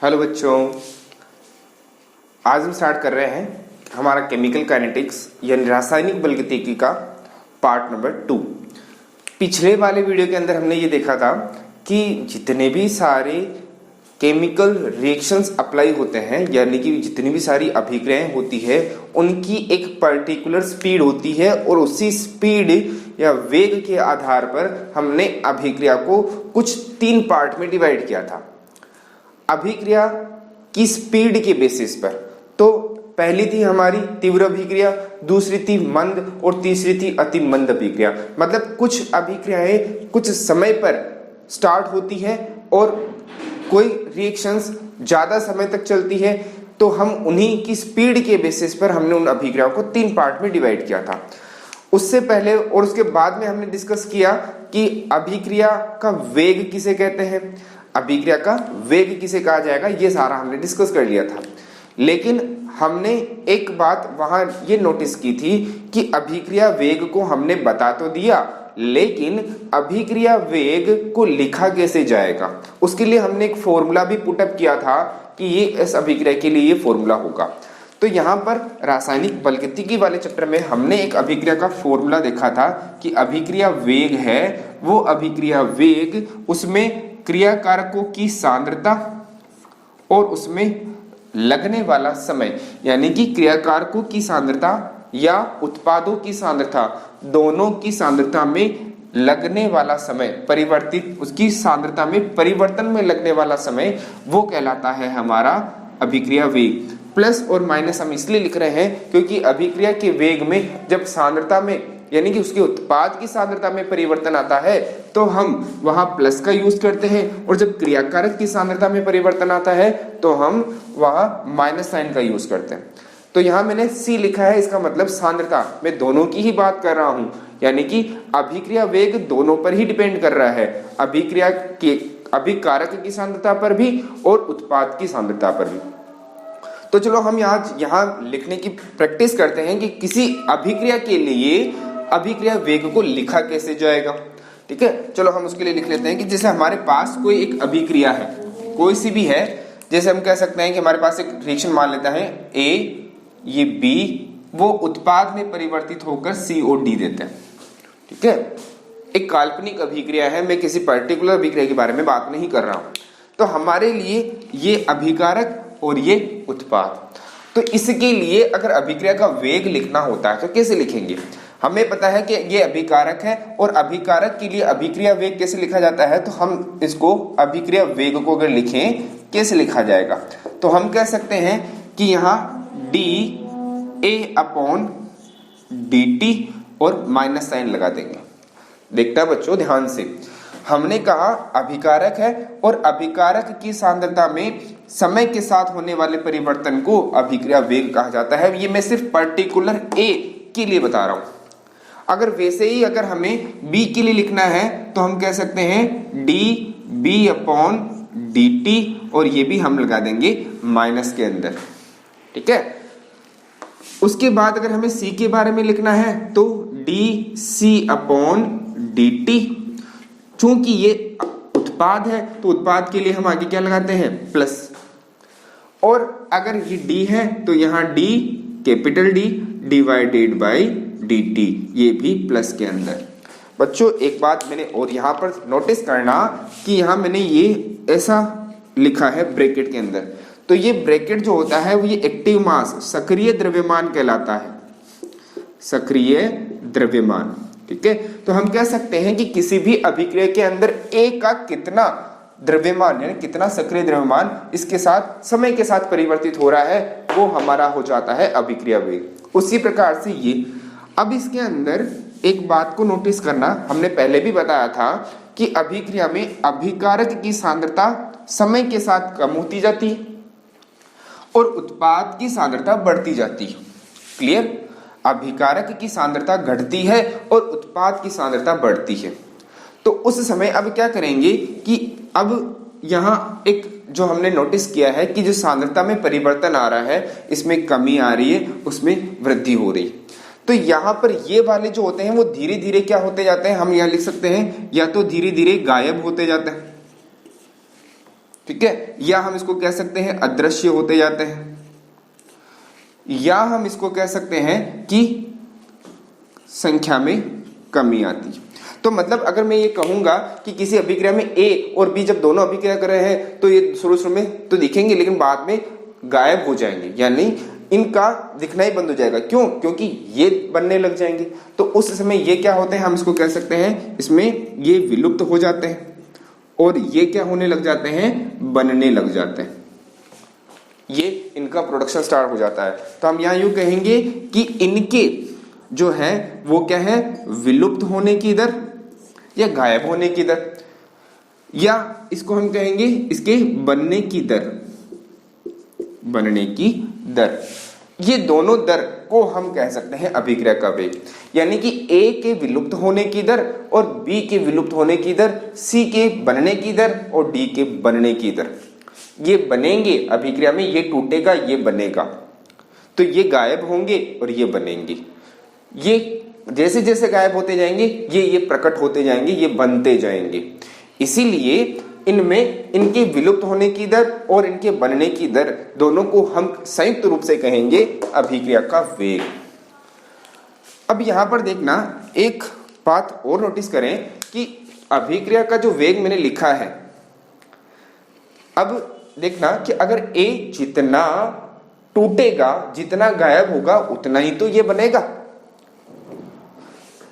Hello बच्चों, आज हम स्टार्ट कर रहे हैं हमारा केमिकल काइनेटिक्स यानी रासायनिक बलगतिकी का पार्ट नंबर 2। पिछले वाले वीडियो के अंदर हमने ये देखा था कि जितने भी सारे केमिकल रिएक्शंस अप्लाई होते हैं यानी कि जितनी भी सारी अभिक्रियाएं होती है उनकी एक पर्टिकुलर स्पीड होती है और उसी स्पीड या वेग के आधार पर हमने अभिक्रिया को कुछ 3 पार्ट में डिवाइड किया था। अभिक्रिया की स्पीड के बेसिस पर तो पहली थी हमारी तीव्र अभिक्रिया, दूसरी थी मंद और तीसरी थी अति मंद अभिक्रिया। मतलब कुछ अभिक्रियाएं कुछ समय पर स्टार्ट होती है और कोई रिएक्शंस ज्यादा समय तक चलती है, तो हम उन्हीं की स्पीड के बेसिस पर हमने उन अभिक्रियाओं को 3 पार्ट में डिवाइड किया था। उससे पहले और उसके बाद में हमने डिस्कस किया कि अभिक्रिया का वेग किसे कहते हैं, अभिक्रिया का वेग किसे कहा जाएगा, ये सारा हमने डिस्कस कर लिया था। लेकिन हमने एक बात वहां ये नोटिस की थी कि अभिक्रिया वेग को हमने बता तो दिया, लेकिन अभिक्रिया वेग को लिखा कैसे जाएगा, उसके लिए हमने एक फॉर्मूला भी पुटअप किया था कि ये इस अभिक्रिया के लिए ये फॉर्मूला होगा। तो यहाँ पर रासायनिक बलगतिकी वाले चैप्टर में हमने एक अभिक्रिया का फॉर्मूला देखा था कि अभिक्रिया वेग है वो अभिक्रिया वेग, उसमें क्रियाकारकों की सांद्रता और उसमें लगने वाला समय यानी कि क्रियाकारकों की सांद्रता या उत्पादों की सांद्रता, दोनों की सांद्रता में लगने वाला समय परिवर्तित, उसकी सांद्रता में परिवर्तन में लगने वाला समय वो कहलाता है हमारा अभिक्रिया वेग। प्लस और माइनस हम इसलिए लिख रहे हैं क्योंकि अभिक्रिया के वेग में जब सांद्रता में यानी कि उसके उत्पाद की सांद्रता में परिवर्तन आता है तो हम वहां प्लस का यूज करते हैं, और जब क्रियाकारक की सांद्रता में परिवर्तन आता है तो हम वहां माइनस साइन का यूज करते हैं। तो यहाँ मैंने सी लिखा है, इसका मतलब सांद्रता, मैं दोनों की ही बात कर रहा हूं, यानी कि अभिक्रिया वेग दोनों पर ही डिपेंड कर रहा है, अभिक्रिया के अभिकारक की सांद्रता पर भी और उत्पाद की सांद्रता पर भी। तो चलो हम यहाँ लिखने की प्रैक्टिस करते हैं कि किसी अभिक्रिया के लिए अभिक्रिया वेग को लिखा कैसे जाएगा। ठीक है, चलो हम उसके लिए लिख लेते हैं कि जैसे हमारे पास कोई एक अभिक्रिया है, कोई सी भी है, जैसे हम कह सकते हैं कि हमारे पास एक रिएक्शन मान लेता है ए, ये बी, वो उत्पाद में परिवर्तित होकर COD देते हैं। ठीक है, एक काल्पनिक अभिक्रिया है, मैं किसी पर्टिकुलर अभिक्रिया के बारे में बात नहीं कर रहा हूं। तो हमारे लिए ये अभिकारक और ये उत्पाद, तो इसके लिए अगर अभिक्रिया का वेग लिखना होता है तो कैसे लिखेंगे। हमें पता है कि ये अभिकारक है और अभिकारक के लिए अभिक्रिया वेग कैसे लिखा जाता है, तो हम इसको अभिक्रिया वेग को अगर लिखें कैसे लिखा जाएगा, तो हम कह सकते हैं कि यहाँ dA/dt और माइनस साइन लगा देंगे। देखना बच्चों ध्यान से, हमने कहा अभिकारक है और अभिकारक की सांद्रता में समय के साथ होने वाले परिवर्तन को अभिक्रिया वेग कहा जाता है। ये मैं सिर्फ पर्टिकुलर A के लिए बता रहा हूं। अगर वैसे ही अगर हमें B के लिए लिखना है तो हम कह सकते हैं dB/dt और ये भी हम लगा देंगे माइनस के अंदर। ठीक है, उसके बाद अगर हमें C के बारे में लिखना है तो dC/dt, चूंकि ये उत्पाद है तो उत्पाद के लिए हम आगे क्या लगाते हैं, प्लस। और अगर ये D है तो यहाँ D capital D divided by dt, ये भी प्लस के अंदर। बच्चों एक बात मैंने और यहाँ पर नोटिस करना कि यहाँ मैंने ये ऐसा लिखा है ब्रैकेट के अंदर, तो ये ब्रैकेट जो होता है वो ये एक्टिव मास, सक्रिय द्रव्यमान कहलाता है, सक्रिय द्रव्यमान। ठीक है, तो हम कह सकते हैं कि किसी भी अभिक्रिया के अंदर A का कितना द्रव्यमान यानी कितना सक्रिय द्रव्यमान इसके साथ समय के साथ परिवर्तित हो रहा है वो हमारा हो जाता है अभिक्रिया वेग। उसी प्रकार से ये, अब इसके अंदर एक बात को नोटिस करना, हमने पहले भी बताया था कि अभिक्रिया में अभिकारक की सांद्रता समय के साथ कम होती जाती है और उत्पाद की सांद्रता बढ़ती जाती है। क्लियर, अभिकारक की सांद्रता घटती है और उत्पाद की सांद्रता बढ़ती है। तो उस समय अब क्या करेंगे कि अब यहाँ एक जो हमने नोटिस किया है कि जो सांद्रता में परिवर्तन आ रहा है, इसमें कमी आ रही है, उसमें वृद्धि हो रही है। तो यहाँ पर ये वाले जो होते हैं वो धीरे धीरे क्या होते जाते हैं, हम यहाँ लिख सकते हैं या तो धीरे धीरे गायब होते जाते हैं, ठीक है, या हम इसको कह सकते हैं अदृश्य होते जाते हैं, या हम इसको कह सकते हैं कि संख्या में कमी आती है। तो मतलब अगर मैं ये कहूंगा कि किसी अभिक्रिया में ए और बी जब दोनों अभिक्रिया कर रहे हैं तो ये शुरू में तो दिखेंगे लेकिन बाद में गायब हो जाएंगे, यानी इनका दिखना ही बंद हो जाएगा। क्यों? क्योंकि ये बनने लग जाएंगे। तो उस समय ये क्या होते हैं, हम इसको कह सकते हैं इसमें ये विलुप्त हो जाते हैं और ये क्या होने लग जाते हैं, बनने लग जाते हैं। ये इनका प्रोडक्शन स्टार्ट हो जाता है। तो हम यहाँ यूं कहेंगे कि इनके जो है वो क्या है, विलुप्त होने की दर या गायब होने की दर, या इसको हम कहेंगे इसके बनने की दर, बनने की दर। ये दोनों दर को हम कह सकते हैं अभिक्रिया का वेग। यानी कि ए के विलुप्त होने की दर और बी के विलुप्त होने की दर, सी के बनने की दर और डी के बनने की दर। ये बनेंगे अभिक्रिया में, ये टूटेगा, ये बनेगा, तो ये गायब होंगे और ये बनेंगे। ये जैसे जैसे गायब होते जाएंगे ये प्रकट होते जाएंगे, ये बनते जाएंगे। इसीलिए इनमें इनके विलुप्त होने की दर और इनके बनने की दर दोनों को हम संयुक्त रूप से कहेंगे अभिक्रिया का वेग। अब यहां पर देखना एक बात और नोटिस करें कि अभिक्रिया का जो वेग मैंने लिखा है, अब देखना कि अगर ए जितना टूटेगा, जितना गायब होगा, उतना ही तो ये बनेगा।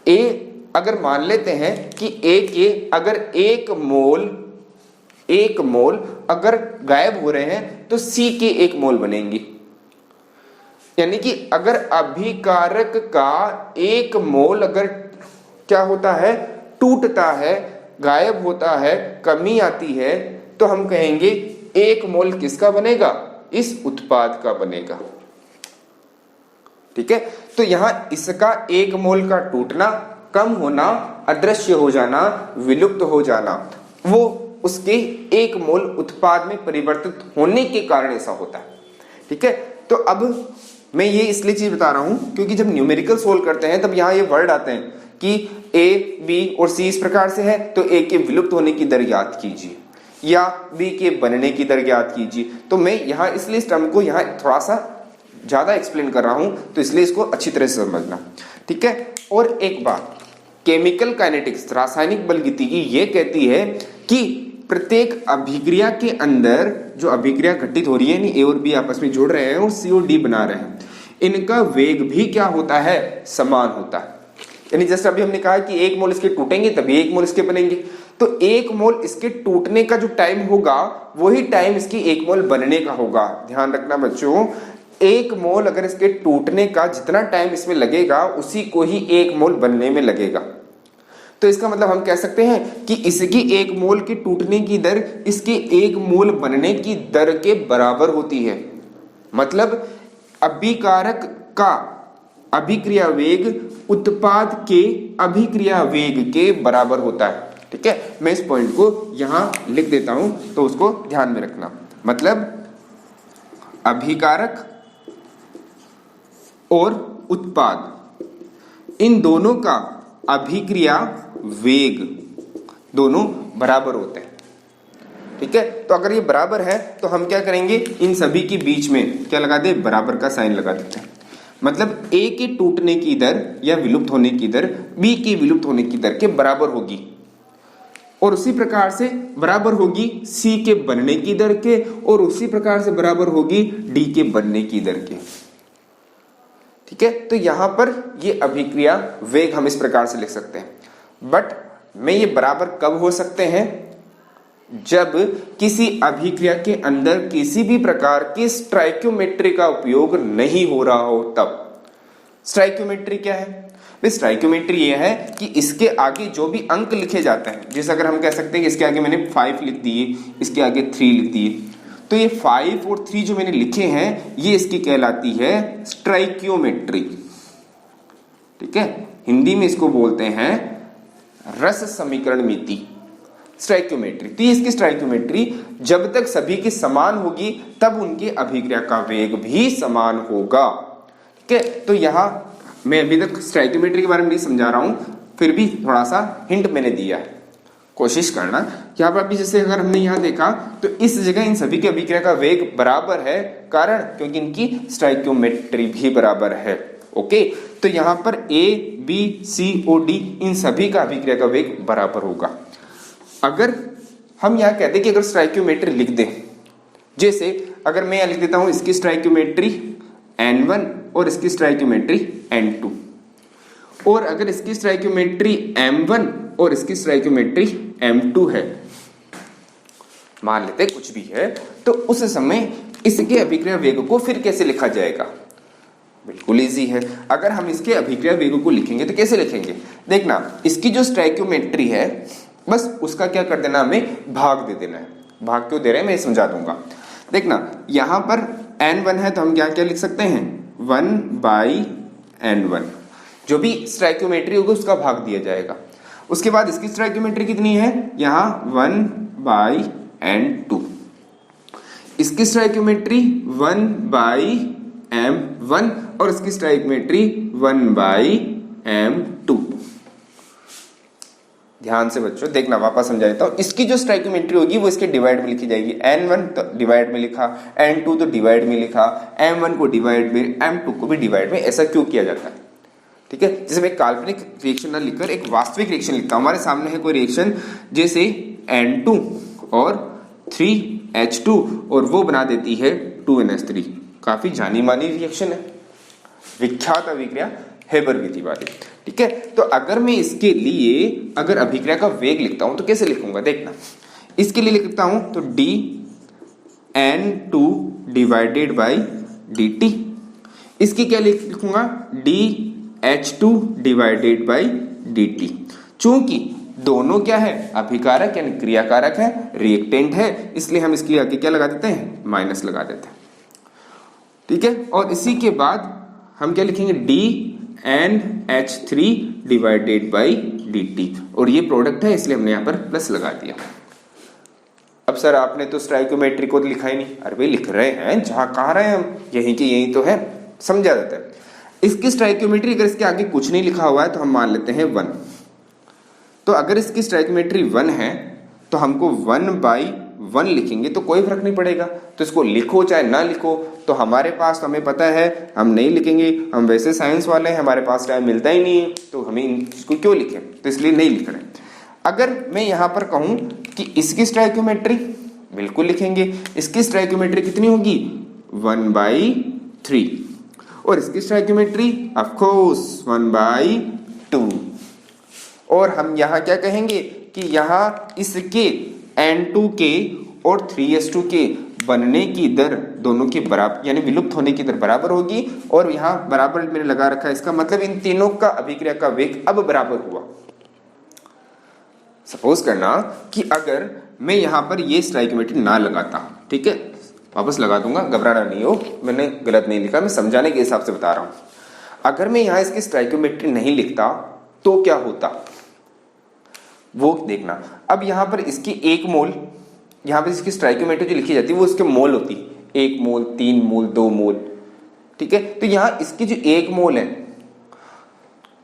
ए अगर मान लेते हैं कि ए के अगर एक मोल अगर गायब हो रहे हैं तो सी के 1 मोल बनेंगे। यानी कि अगर अभिकारक का 1 मोल अगर क्या होता है, टूटता है, गायब होता है, कमी आती है, तो हम कहेंगे 1 मोल किसका बनेगा, इस उत्पाद का बनेगा। ठीक है, तो यहां इसका 1 मोल का टूटना, कम होना, अदृश्य हो जाना, विलुप्त हो जाना, वो उसके 1 मोल उत्पाद में परिवर्तित होने के कारण ऐसा होता है। ठीक है, तो अब मैं ये इसलिए चीज बता रहा हूं क्योंकि जब न्यूमेरिकल सोल्व करते हैं तब यहां ये वर्ड आते हैं कि ए, बी और सी इस प्रकार से है, तो ए के विलुप्त होने की दर याद कीजिए या बी के बनने की दर याद कीजिए। तो मैं यहाँ इसलिए इस टर्म को यहाँ थोड़ा सा ज्यादा एक्सप्लेन कर रहा हूं, तो इसलिए इसको अच्छी तरह से समझना। ठीक है, और एक बात, केमिकल काइनेटिक्स रासायनिक बलगतिकी ये कहती है कि प्रत्येक अभिक्रिया के अंदर जो अभिक्रिया घटित हो रही है, ए और बी आपस में जुड़ रहे हैं और सी और डी बना रहे हैं, इनका वेग भी क्या होता है, समान होता है। यानी जैसे अभी हमने कहा कि 1 मोल इसके टूटेंगे तभी 1 मोल इसके बनेंगे, तो 1 मोल इसके टूटने का जो टाइम होगा वही टाइम इसकी 1 मोल बनने का होगा। ध्यान रखना बच्चों, 1 मोल अगर इसके टूटने का जितना टाइम इसमें लगेगा उसी को ही 1 मोल बनने में लगेगा। तो इसका मतलब हम कह सकते हैं कि इसकी 1 मोल के टूटने की दर इसके 1 मोल बनने की दर के बराबर होती है। मतलब अभिकारक का अभिक्रिया वेग उत्पाद के अभिक्रिया वेग के बराबर होता है। ठीक है, मैं इस पॉइंट को यहां लिख देता हूं तो उसको ध्यान में रखना। मतलब अभिकारक और उत्पाद इन दोनों का अभिक्रिया वेग दोनों बराबर होते हैं। ठीक है, तो अगर ये बराबर है तो हम क्या करेंगे, इन सभी के बीच में क्या लगा दे, बराबर का साइन लगा देते हैं। मतलब ए के टूटने की दर या विलुप्त होने की दर बी के विलुप्त होने की दर के बराबर होगी, और उसी प्रकार से बराबर होगी सी के बनने की दर के, और उसी प्रकार से बराबर होगी डी के बनने की दर के। ठीक है, तो यहां पर ये अभिक्रिया वेग हम इस प्रकार से लिख सकते हैं। बट में ये बराबर कब हो सकते हैं, जब किसी अभिक्रिया के अंदर किसी भी प्रकार की स्टोइकियोमेट्री का उपयोग नहीं हो रहा हो तब। स्टोइकियोमेट्री क्या है? स्टोइकियोमेट्री ये है कि इसके आगे जो भी अंक लिखे जाते हैं, जैसे अगर हम कह सकते हैं कि इसके आगे मैंने 5 लिख दिए, इसके आगे 3 लिख दिए, तो ये 5 और 3 जो मैंने लिखे हैं ये इसकी कहलाती है स्टोइकियोमेट्री। ठीक है, हिंदी में इसको बोलते हैं रस समीकरण मिति, स्टोइकियोमेट्री। तो ये इसकी स्टोइकियोमेट्री जब तक सभी की समान होगी तब उनके अभिक्रिया का वेग भी समान होगा। ठीक है, तो यहां मैं अभी तक स्टोइकियोमेट्री के बारे में नहीं समझा रहा हूं, फिर भी थोड़ा सा हिंट मैंने दिया है। कोशिश करना। यहाँ पर अभी जैसे अगर हमने यहाँ देखा तो इस जगह इन सभी की अभिक्रिया का वेग बराबर है, कारण क्योंकि इनकी स्टोइकियोमेट्री भी बराबर है। ओके, तो यहाँ पर A B C O D इन सभी का अभिक्रिया का वेग बराबर होगा। अगर हम यहाँ कहते हैं कि अगर स्टोइकियोमेट्री लिख दें, जैसे अगर मैं यहाँ लिख देता हूँ इसकी स्टोइकियोमेट्री N1 और इसकी स्टोइकियोमेट्री N2, और अगर इसकी स्टोइकियोमेट्री M1 और इसकी स्टोइकियोमेट्री M2 है, मान लेते कुछ भी है, तो उस समय इसके अभिक्रिया वेग को फिर कैसे लिखा जाएगा? बिल्कुल इजी है। अगर हम इसके अभिक्रिया वेग को लिखेंगे तो कैसे लिखेंगे? देखना, इसकी जो स्टोइकियोमेट्री है बस उसका क्या कर देना, हमें भाग दे देना है। भाग क्यों दे रहे हैं मैं समझा दूंगा। देखना, यहां पर N1 है तो हम क्या क्या लिख सकते हैं, 1/N1, जो भी स्टोइकियोमेट्री होगी उसका भाग दिया जाएगा। उसके बाद इसकी स्टोइकियोमेट्री कितनी है, यहाँ 1/N2, इसकी स्टोइकियोमेट्री 1/M1 और इसकी स्टोइकियोमेट्री 1/M2। ध्यान से बच्चों देखना, वापस समझा देता हूं। इसकी जो स्टोइकियोमेट्री होगी वो इसके डिवाइड में लिखी जाएगी। N1 तो डिवाइड में लिखा, N2 तो डिवाइड में लिखा, M1 को डिवाइड में, M2 को भी डिवाइड में। ऐसा क्यों किया जाता है? ठीक है, जैसे मैं काल्पनिक रिएक्शन ना लिखकर एक वास्तविक रिएक्शन लिखता हूं। हमारे सामने है कोई रिएक्शन, जैसे N2 और 3H2 और वो बना देती है 2NH3। काफी जानी मानी रिएक्शन है, विख्यात अभिक्रिया हेबर विधि वाली। ठीक है, तो अगर मैं इसके लिए अगर अभिक्रिया का वेग लिखता हूं तो कैसे लिखूंगा? देखना, इसके लिए लिखता हूं तो dN2 डिवाइडेड बाई dt। इसकी क्या लिखूंगा, dH2 डिवाइडेड बाई dt। चूंकि दोनों क्या है, अभिकारक यानी क्रियाकारक है, रिएक्टेंट है, इसलिए हम इसकी आगे क्या लगा देते हैं, माइनस लगा देते हैं। ठीक है, और इसी के बाद हम क्या लिखेंगे, dNH3 डिवाइडेड बाई dt, और ये प्रोडक्ट है इसलिए हमने यहाँ पर प्लस लगा दिया। अब सर आपने तो स्टोइकियोमेट्री को लिखा ही नहीं। अरे भाई लिख रहे हैं, जहां कहा रहे हैं हम, यही की यही तो है, समझा जाता है। इसकी स्टोइकियोमेट्री अगर इसके आगे कुछ नहीं लिखा हुआ है तो हम मान लेते हैं 1। तो अगर इसकी स्टोइकियोमेट्री 1 है तो हमको 1/1 लिखेंगे तो कोई फर्क नहीं पड़ेगा। तो इसको लिखो चाहे ना लिखो, तो हमारे पास, तो हमें पता है हम नहीं लिखेंगे, हम वैसे साइंस वाले हैं, हमारे पास टाइम मिलता ही नहीं है, तो हमें इसको क्यों लिखें, तो इसलिए नहीं लिख रहे। अगर मैं यहाँ पर कहूं कि इसकी स्टोइकियोमेट्री, बिल्कुल लिखेंगे। इसकी स्टोइकियोमेट्री कितनी होगी, 1/3, और इसकी स्टोइकियोमेट्री ऑफ कोर्स 1/2। और हम यहाँ क्या कहेंगे कि यहाँ इसके N2 के और 3S2 के बनने की दर दोनों की बराबर, यानी विलुप्त होने की दर बराबर होगी, और यहाँ बराबर मैंने लगा रखा है, इसका मतलब इन तीनों का अभिक्रिया का वेग अब बराबर हुआ। सपोज करना कि अगर मैं यहाँ पर ये स्टोइकियोमेट्री ना लगाता, ठीक है, वापस लगा दूंगा, घबराना नहीं हो, मैंने गलत नहीं लिखा, मैं समझाने के हिसाब से बता रहा हूं। अगर मैं यहाँ इसकी स्टोइकियोमेट्री नहीं लिखता तो क्या होता वो देखना। अब यहाँ पर इसकी 1 मोल, यहाँ पर इसकी स्टोइकियोमेट्री जो लिखी जाती है वो इसके मोल होती है, 1 मोल, 3 मोल, 2 मोल। ठीक है, तो यहाँ इसकी जो 1 मोल है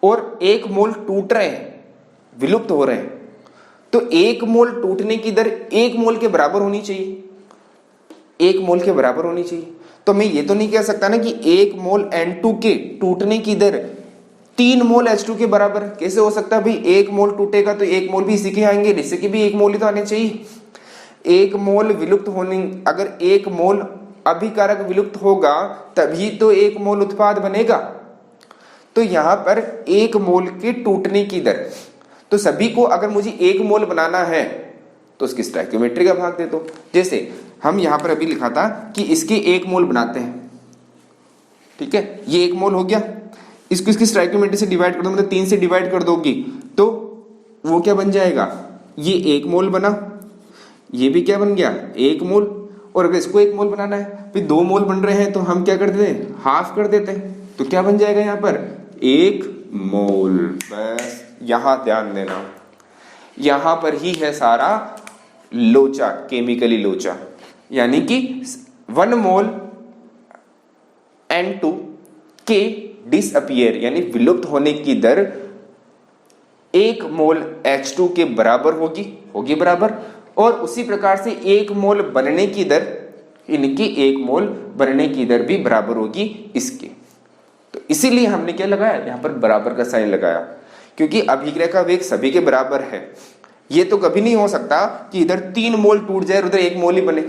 और 1 मोल टूट रहे हैं, विलुप्त हो रहे हैं, तो 1 मोल टूटने की दर 1 मोल के बराबर होनी चाहिए, 1 मोल के बराबर होनी चाहिए। तो मैं ये तो नहीं कह सकता ना कि 1 मोल N2 के टूटने की दर 3 मोल H2 के बराबर। कैसे हो सकता है भाई, 1 मोल टूटेगा तो 1 मोल भी इसी के आएंगे, इससे के भी 1 मोल ही तो आने चाहिए। 1 मोल विलुप्त होने, अगर 1 मोल अभिकारक विलुप्त होगा तभी तो 1 मोल उत्पाद बनेगा। तो यहां पर 1 मोल के टूटने की दर, तो सभी को अगर मुझे 1 मोल बनाना है तो उसकी स्टोइकियोमेट्री का भाग दे दो। जैसे हम यहां पर अभी लिखा था कि इसके 1 मोल बनाते हैं, ठीक है, ये 1 मोल हो गया, इसको इसकी स्टोइकियोमेट्री से डिवाइड कर दो, मतलब 3 से डिवाइड कर दोगी तो वो क्या बन जाएगा, ये 1 मोल बना, ये भी क्या बन गया, 1 मोल। और अगर इसको 1 मोल बनाना है, फिर 2 मोल बन रहे हैं तो हम क्या कर देते हैं, हाफ कर देते हैं, तो क्या बन जाएगा यहाँ पर 1 मोल। बस यहां ध्यान देना, यहां पर ही है सारा लोचा, केमिकली लोचा, यानी कि 1 मोल N2 के डिसअपियर यानी विलुप्त होने की दर 1 मोल H2 के बराबर होगी बराबर, और उसी प्रकार से 1 मोल बनने की दर, इनकी 1 मोल बनने की दर भी बराबर होगी इसके। तो इसीलिए हमने क्या लगाया, यहाँ पर बराबर का साइन लगाया, क्योंकि अभिक्रिया का वेग सभी के बराबर है। ये तो कभी नहीं हो सकता कि इधर 3 मोल टूट जाए और उधर 1 मोल ही बने,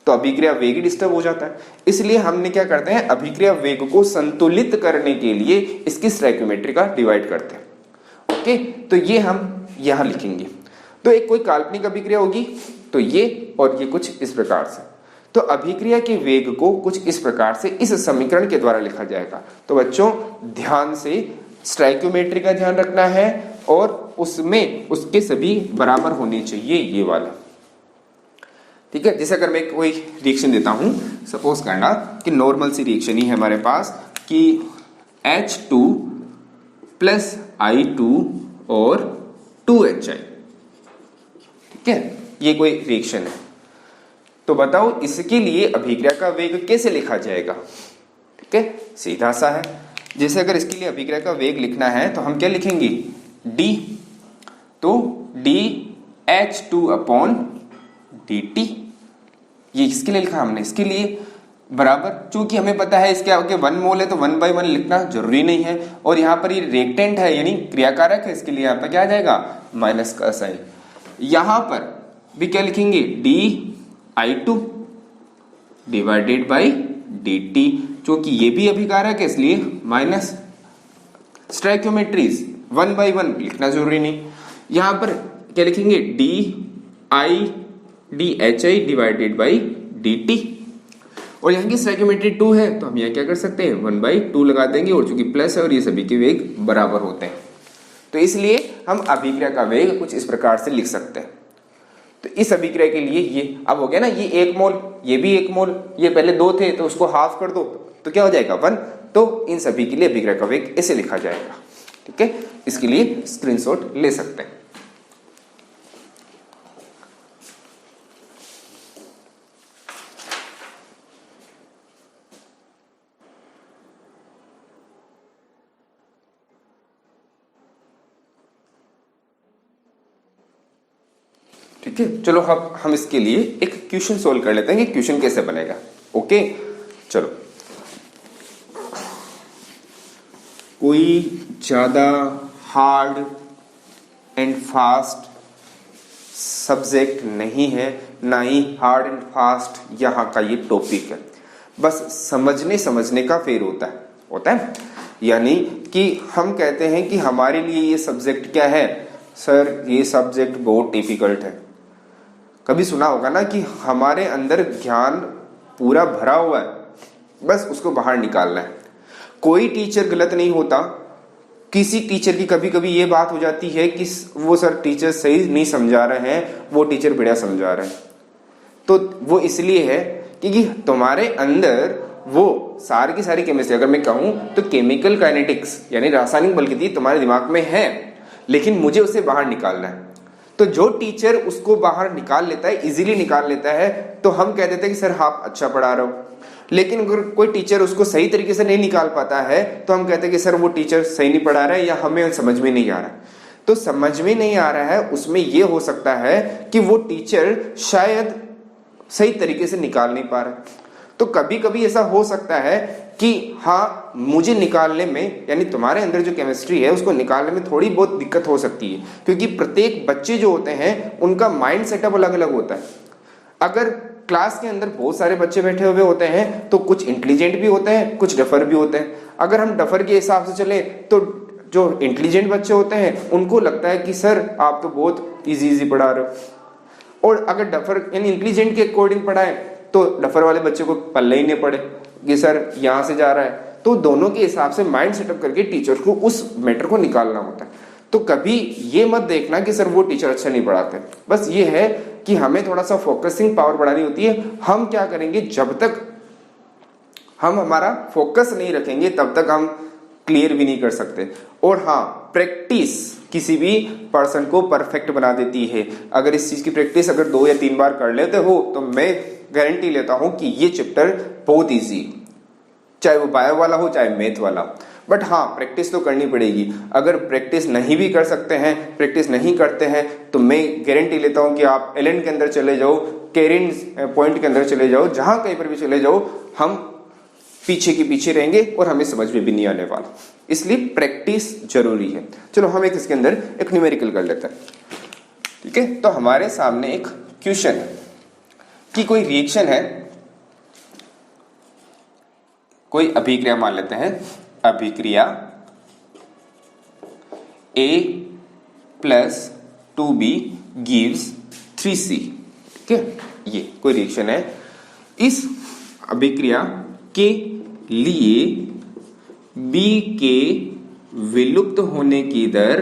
तो अभिक्रिया वेग ही डिस्टर्ब हो जाता है। इसलिए हमने क्या करते हैं, अभिक्रिया वेग को संतुलित करने के लिए इसकी स्टोइकियोमेट्री का डिवाइड करते हैं। ओके, तो ये हम यहां लिखेंगे। तो एक कोई काल्पनिक अभिक्रिया होगी, तो ये और ये कुछ इस प्रकार से। तो अभिक्रिया के वेग को कुछ इस प्रकार से इस समीकरण के द्वारा लिखा जाएगा। तो बच्चों ध्यान से स्टोइकियोमेट्री का ध्यान रखना है, और उसमें उसके सभी बराबर होने चाहिए, ये वाला। ठीक है, जैसे अगर मैं कोई रिएक्शन देता हूं, सपोज करना कि नॉर्मल सी रिएक्शन ही है हमारे पास कि H2 प्लस I2 और 2HI। ठीक है, ये कोई रिएक्शन है। तो बताओ इसके लिए अभिक्रिया का वेग कैसे लिखा जाएगा। ठीक है, सीधा सा है। जैसे अगर इसके लिए अभिक्रिया का वेग लिखना है तो हम क्या लिखेंगे, D। तो dH2 अपॉन dt, ये इसके लिए लिखा हमने, इसके लिए बराबर, चूंकि हमें पता है इसके आगे 1 मोल है तो 1/1 लिखना जरूरी नहीं है, और यहाँ पर ये रिएक्टेंट है यानी क्रियाकारक है, इसके लिए यहाँ पर क्या आ जाएगा, माइनस का साइन। यहाँ पर भी क्या लिखेंगे, dI2 डिवाइडेड बाई dt, चूंकि ये भी अभिकारक है इसलिए माइनस। स्टोइकियोमेट्रीज 1/1 लिखना जरूरी नहीं। यहाँ पर क्या लिखेंगे, dHI डिवाइडेड बाई dt, और यहाँ की स्टोइकियोमेट्री 2 है तो हम यहाँ क्या कर सकते हैं, 1/2 लगा देंगे, और चूंकि प्लस है और ये सभी के वेग बराबर होते हैं, तो इसलिए हम अभिक्रिया का वेग कुछ इस प्रकार से लिख सकते हैं। तो इस अभिक्रिया के लिए ये अब हो गया ना, ये 1 मोल, ये भी 1 मोल, ये पहले 2 थे तो उसको हाफ कर दो तो क्या हो जाएगा, 1। तो इन सभी के लिए अभिक्रिया का वेग ऐसे लिखा जाएगा। ठीक है, इसके लिए स्क्रीनशॉट ले सकते हैं। ठीक है, चलो अब हम इसके लिए एक क्वेश्चन सोल्व कर लेते हैं कि क्वेश्चन कैसे बनेगा। ओके, चलो कोई ज्यादा हार्ड एंड फास्ट सब्जेक्ट नहीं है, ना ही हार्ड एंड फास्ट यहाँ का ये टॉपिक है, बस समझने का फेर होता है। यानी कि हम कहते हैं कि हमारे लिए ये सब्जेक्ट क्या है, सर ये सब्जेक्ट बहुत डिफिकल्ट है। कभी सुना होगा ना कि हमारे अंदर ज्ञान पूरा भरा हुआ है, बस उसको बाहर निकालना है। कोई टीचर गलत नहीं होता, किसी टीचर की कभी कभी ये बात हो जाती है कि वो सर टीचर सही नहीं समझा रहे हैं, वो टीचर बढ़िया समझा रहे हैं। तो वो इसलिए है क्योंकि तुम्हारे अंदर वो सारी की सारी केमिस्ट्री, अगर मैं कहूं तो केमिकल काइनेटिक्स यानी रासायनिक बलगति तुम्हारे दिमाग में है, लेकिन मुझे उसे बाहर निकालना है। तो जो टीचर उसको बाहर निकाल लेता है, इजीली निकाल लेता है, तो हम कह देते हैं कि सर आप अच्छा पढ़ा रहे हो। लेकिन अगर कोई टीचर उसको सही तरीके से नहीं निकाल पाता है तो हम कहते हैं कि सर वो टीचर सही नहीं पढ़ा रहा है या हमें समझ में नहीं आ रहा है। तो समझ में नहीं आ रहा है उसमें ये हो सकता है कि वो टीचर शायद सही तरीके से निकाल नहीं पा रहा। तो कभी कभी ऐसा हो सकता है कि हाँ मुझे निकालने में, यानी तुम्हारे अंदर जो केमिस्ट्री है उसको निकालने में थोड़ी बहुत दिक्कत हो सकती है, क्योंकि प्रत्येक बच्चे जो होते हैं उनका माइंड सेटअप अलग अलग होता है। अगर क्लास के अंदर बहुत सारे बच्चे बैठे हुए होते हैं तो कुछ इंटेलिजेंट भी होते हैं, कुछ डफर भी होते हैं। अगर हम डफर के हिसाब से चले तो जो इंटेलिजेंट बच्चे होते हैं उनको लगता है कि सर आप तो बहुत इजी पढ़ा रहे हो, और अगर डफर यानी इंटेलिजेंट के अकॉर्डिंग पढ़ाए तो डफर वाले बच्चे को पल्ले ही नहीं पड़े कि सर यहाँ से जा रहा है। तो दोनों के हिसाब से माइंड सेटअप करके टीचर को उस मैटर को निकालना होता है। तो कभी ये मत देखना कि सर वो टीचर अच्छा नहीं पढ़ाते, बस ये है कि हमें थोड़ा सा फोकसिंग पावर बढ़ानी होती है। हम क्या करेंगे, जब तक हम हमारा फोकस नहीं रखेंगे तब तक हम क्लियर भी नहीं कर सकते। और हाँ, प्रैक्टिस किसी भी पर्सन को परफेक्ट बना देती है। अगर इस चीज की प्रैक्टिस अगर 2 या 3 बार कर लेते हो तो मैं गारंटी लेता हूं कि ये चैप्टर बहुत इजी, चाहे वो बायो वाला हो चाहे मैथ वाला। बट हाँ प्रैक्टिस तो करनी पड़ेगी। अगर प्रैक्टिस नहीं भी कर सकते हैं, प्रैक्टिस नहीं करते हैं, तो मैं गारंटी लेता हूं कि आप एलन के अंदर चले जाओ, केरिन पॉइंट के अंदर चले जाओ, जहां कहीं पर भी चले जाओ, हम पीछे के पीछे रहेंगे और हमें समझ में भी नहीं आने वाला। इसलिए प्रैक्टिस जरूरी है। चलो हम एक इसके अंदर एक न्यूमेरिकल कर लेते हैं। ठीक है, तो हमारे सामने एक क्वेश्चन है कि कोई रिएक्शन है, कोई अभिक्रिया मान लेते हैं, अभिक्रिया A + 2B gives 3C। ठीक है, ये कोई रिएक्शन है। इस अभिक्रिया के लिए B के विलुप्त होने की दर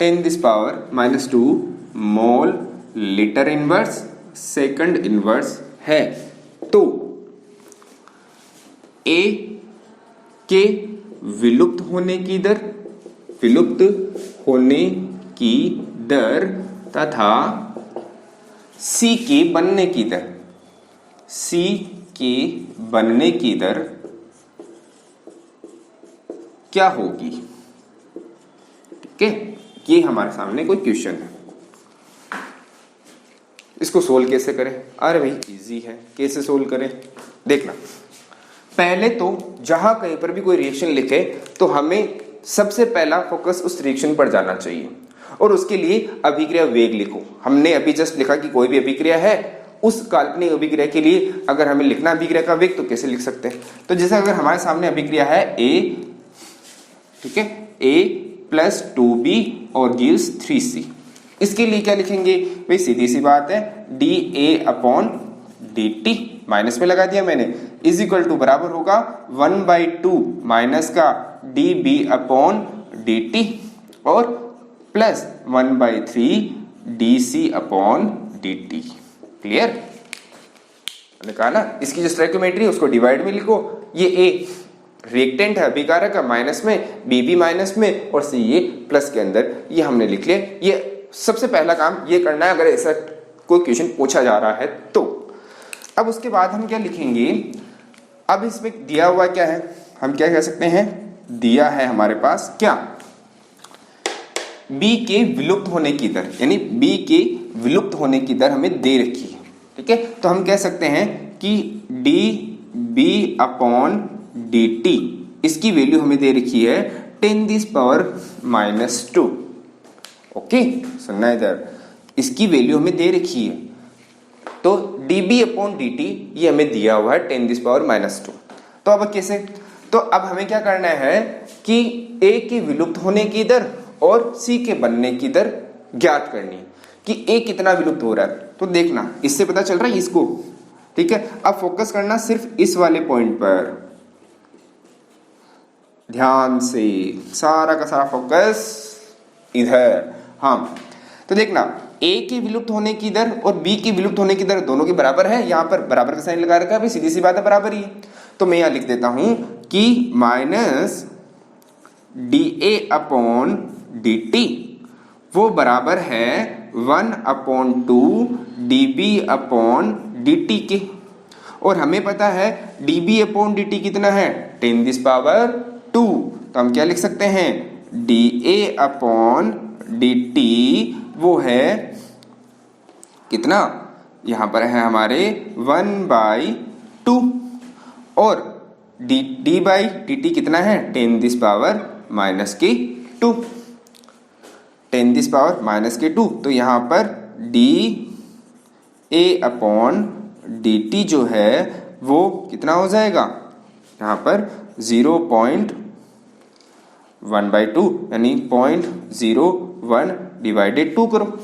10⁻²⁻² mole litre inverse second inverse है। तो A के विलुप्त होने की दर तथा C के बनने की दर क्या होगी? ठीक है, ये हमारे सामने कोई क्वेश्चन है। इसको सोल्व कैसे करें? अरे भाई इजी है, कैसे सोल्व करें? देखना, पहले तो जहां कहीं पर भी कोई रिएक्शन लिखे तो हमें सबसे पहला फोकस उस रिएक्शन पर जाना चाहिए और उसके लिए अभिक्रिया वेग लिखो। हमने अभी जस्ट लिखा कि कोई भी अभिक्रिया है, उस काल्पनिक अभिक्रिया के लिए अगर हमें लिखना अभिक्रिया का वेग तो कैसे लिख सकते हैं? तो जैसे अगर हमारे सामने अभिक्रिया है A, ठीक है, A + 2B और गिव्स 3C। इसके लिए क्या लिखेंगे भाई? सीधी सी बात है, dA/dt माइनस में लगा दिया मैंने, इज इक्वल टू बराबर होगा 1/2 माइनस का dB/dt और प्लस 1/3 dC/dt। क्लियर? मैंने कहा ना, इसकी जो स्टोइकियोमेट्री उसको डिवाइड में लिखो। ये A रिएक्टेंट है अभिकारक है माइनस में, B भी माइनस में और C ये प्लस के अंदर, ये हमने लिख लिया। ये सबसे पहला काम ये करना है अगर ऐसा कोई क्वेश्चन पूछा जा रहा है तो। अब उसके बाद हम क्या लिखेंगे? अब इसमें दिया हुआ क्या है, हम क्या कह सकते हैं? दिया है हमारे पास क्या? B के विलुप्त होने की दर, यानी B के विलुप्त होने की दर हमें दे रखी है। ठीक है, तो हम कह सकते हैं कि dB/dt इसकी वैल्यू हमें दे रखी है 10⁻²। ओके, सुनना इधर, इसकी वैल्यू हमें दे रखी है, तो dB/dt ये हमें दिया हुआ है 10⁻²। तो अब कैसे? तो अब हमें क्या करना है कि A के विलुप्त होने की दर और C के बनने की दर ज्ञात करनी है कि A कितना विलुप्त हो रहा है। तो देखना, इससे पता चल रहा है इसको। ठीक है, अब फोकस करना सिर्फ इस वाले पॉइंट पर, ध्यान से, सारा का सारा फोकस इधर। हाँ, तो देखना, A के विलुप्त होने की दर और B की विलुप्त होने की दर दोनों के बराबर है। यहाँ पर बराबर का साइन लगा रखा है, भाई सीधी सी बात है, बराबर ही है। तो मैं यहाँ लिख देता हूं कि माइनस dA/dt वो बराबर है 1/2 dB/dt के। और हमें पता है dB/dt कितना है? 10⁻²। तो हम क्या लिख सकते हैं? dA/dt वो है कितना? यहां पर है हमारे 1/2 और d/dt कितना है? 10⁻²। 10⁻²। तो यहां पर dA/dt जो है वो कितना हो जाएगा? यहां पर 0.1/2 यानी 0.01 डिवाइडेड 2 करो,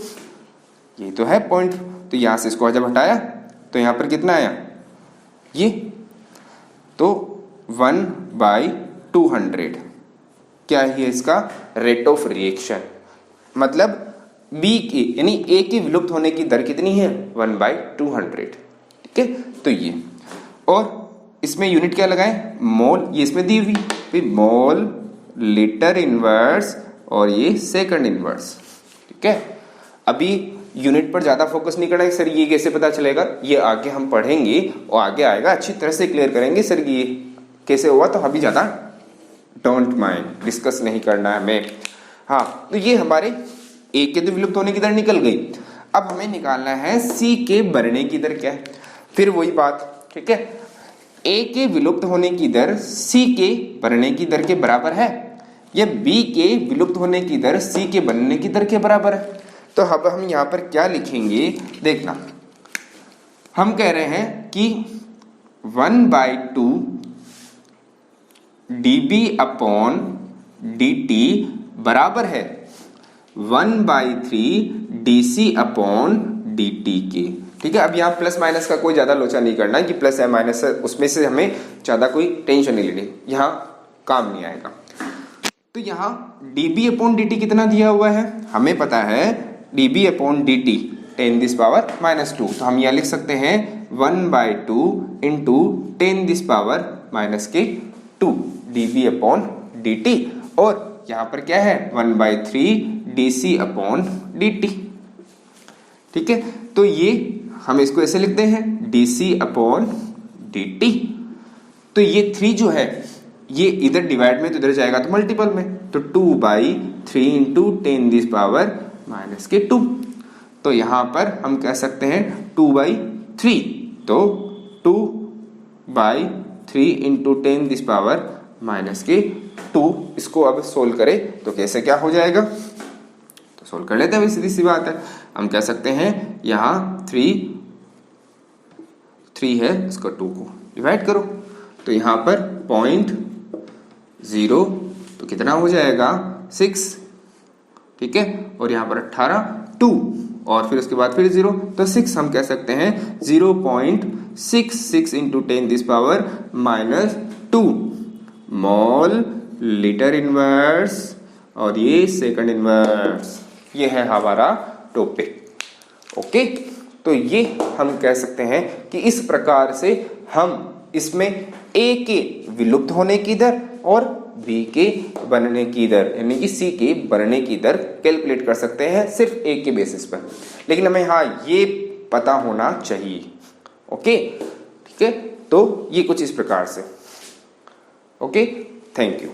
ये तो है पॉइंट। तो यहां से इसको जब हटाया तो यहां पर कितना आया? ये तो 1/200 क्या है इसका? Rate of reaction. मतलब B की यानी A की विलुप्त होने की दर कितनी है? 1/200। ठीक है, तो ये, और इसमें यूनिट क्या लगाएं? मोल, ये इसमें दी हुई, फिर मोल लीटर इनवर्स और ये सेकंड इनवर्स। ठीक है, अभी यूनिट पर ज्यादा फोकस नहीं करना है सर ये कैसे पता चलेगा, ये आगे हम पढ़ेंगे और आगे आएगा, अच्छी तरह से क्लियर करेंगे सर ये कैसे हुआ, तो अभी ज्यादा डोंट माइंड, डिस्कस नहीं करना है हमें। हाँ, तो ये हमारे ए के तो विलुप्त होने की दर निकल गई। अब हमें निकालना है सी के बढ़ने की दर क्या है, फिर वही बात, ठीक है, ए के विलुप्त होने की दर सी के बढ़ने की दर के बराबर है या बी के विलुप्त होने की दर सी के बनने की दर के बराबर है। तो अब हम यहाँ पर क्या लिखेंगे देखना, हम कह रहे हैं कि 1/2 dB अपॉन dt बराबर है 1/3 dC अपॉन dt के। ठीक है, अब यहाँ प्लस माइनस का कोई ज्यादा लोचा नहीं करना कि प्लस है माइनस है, उसमें से हमें ज्यादा कोई टेंशन नहीं लेनी, यहाँ काम नहीं आएगा। तो यहाँ dB अपॉन dt कितना दिया हुआ है, हमें पता है dB अपॉन dt 10⁻², तो हम यहाँ लिख सकते हैं 1/2 इंटू 10⁻²2 dB अपॉन dt, और यहाँ पर क्या है 1/3 dC अपॉन dt। ठीक है, तो ये हम इसको ऐसे लिखते हैं dC अपॉन dt। तो ये 3 जो है ये इधर डिवाइड में तो इधर जाएगा तो मल्टीपल में, तो 2/3 इंटू 10⁻², तो यहाँ पर हम कह सकते हैं 2/3, तो 2/3 इंटू 10⁻², इसको अब सोल्व करें तो कैसे क्या हो जाएगा, तो सोल्व कर लेते हैं, सीधी सी बात है। हम कह सकते हैं यहाँ 3 है, इसको 2 को डिवाइड करो, तो यहाँ पर 0.0 तो कितना हो जाएगा 6, ठीक है, और यहाँ पर 18 2, और फिर उसके बाद फिर 0, तो 6 हम कह सकते हैं 0.66 इंटू 10⁻² मॉल लीटर इनवर्स, और ये सेकंड इनवर्स, ये है हमारा टॉपिक। ओके, तो ये हम कह सकते हैं कि इस प्रकार से हम इसमें ए के विलुप्त होने की दर और बी के बनने की दर यानी कि सी के बनने की दर कैलकुलेट कर सकते हैं सिर्फ ए के बेसिस पर, लेकिन हमें हाँ ये पता होना चाहिए। ओके, ठीक है, तो ये कुछ इस प्रकार से। Okay, thank you.